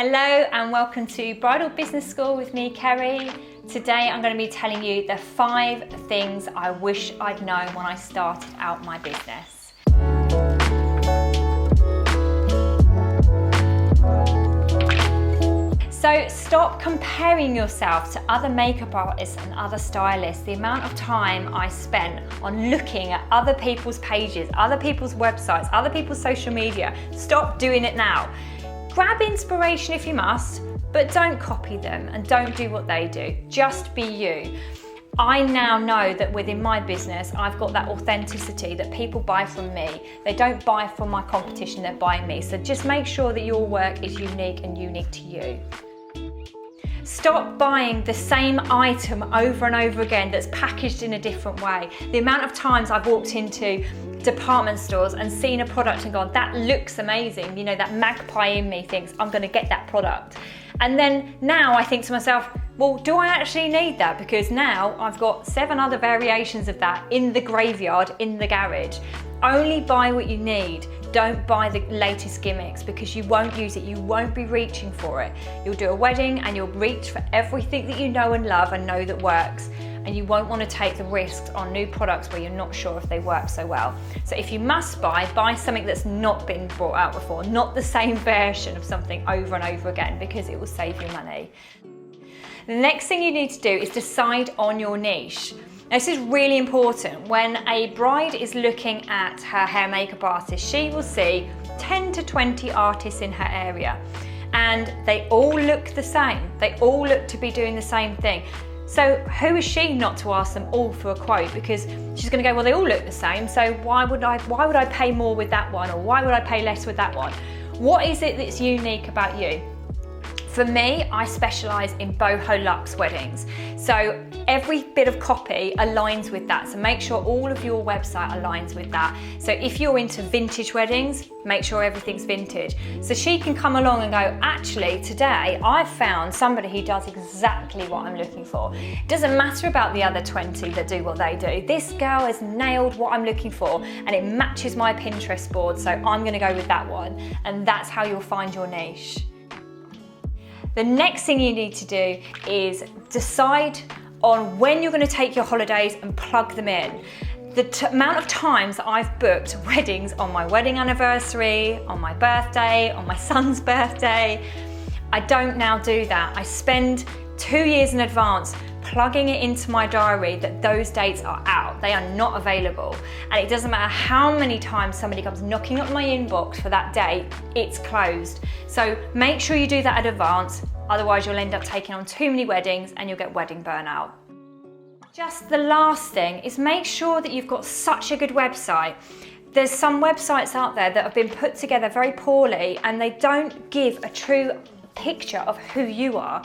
Hello and welcome to Bridal Business School with me, Kerry. Today I'm going to be telling you the 5 things I wish I'd known when I started out my business. So stop comparing yourself to other makeup artists and other stylists. The amount of time I spent on looking at other people's pages, other people's websites, other people's social media, stop doing it now. Grab inspiration if you must, but don't copy them and don't do what they do. Just be you. I now know that within my business, I've got that authenticity that people buy from me. They don't buy from my competition, they're buying me. So just make sure that your work is unique and unique to you. Stop buying the same item over and over again that's packaged in a different way. The amount of times I've walked into department stores and seen a product and gone, that looks amazing. You know, that magpie in me thinks I'm gonna get that product. And then now I think to myself, well, do I actually need that? Because now I've got 7 other variations of that in the graveyard, in the garage. Only buy what you need. Don't buy the latest gimmicks because you won't use it. You won't be reaching for it. You'll do a wedding and you'll reach for everything that you know and love and know that works. And you won't want to take the risks on new products where you're not sure if they work so well. So if you must buy something that's not been brought out before, not the same version of something over and over again, because it will save you money. The next thing you need to do is decide on your niche. Now, this is really important. When a bride is looking at her hair makeup artist, she will see 10 to 20 artists in her area, and they all look the same. They all look to be doing the same thing. So who is she not to ask them all for a quote? Because she's going to go, well, they all look the same, so why would I pay more with that one, or why would I pay less with that one? What is it that's unique about you? For me, I specialise in boho luxe weddings. So every bit of copy aligns with that. So make sure all of your website aligns with that. So if you're into vintage weddings, make sure everything's vintage. So she can come along and go, actually, today I've found somebody who does exactly what I'm looking for. It doesn't matter about the other 20 that do what they do. This girl has nailed what I'm looking for and it matches my Pinterest board. So I'm going to go with that one. And that's how you'll find your niche. The next thing you need to do is decide on when you're going to take your holidays and plug them in. The amount of times that I've booked weddings on my wedding anniversary, on my birthday, on my son's birthday, I don't now do that. I spend 2 years in advance plugging it into my diary that those dates are out. They are not available. And it doesn't matter how many times somebody comes knocking up my inbox for that date, it's closed. So make sure you do that in advance, otherwise you'll end up taking on too many weddings and you'll get wedding burnout. Just the last thing is make sure that you've got such a good website. There's some websites out there that have been put together very poorly and they don't give a true picture of who you are.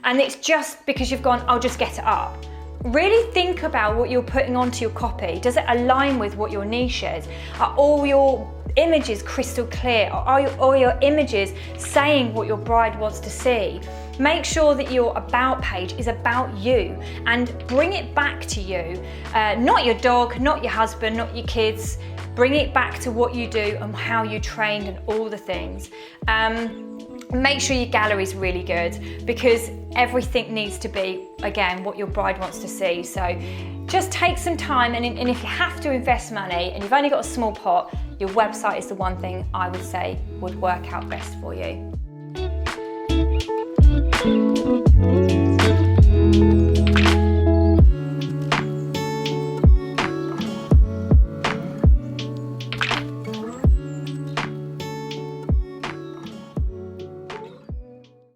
And it's just because you've gone, I'll just get it up. Really think about what you're putting onto your copy. Does it align with what your niche is? Are all your images crystal clear? Are all your images saying what your bride wants to see? Make sure that your about page is about you and bring it back to you. Not your dog, not your husband, not your kids. Bring it back to what you do and how you trained and all the things. Make sure your gallery is really good because everything needs to be, again, what your bride wants to see. So just take some time and if you have to invest money and you've only got a small pot, your website is the one thing I would say would work out best for you.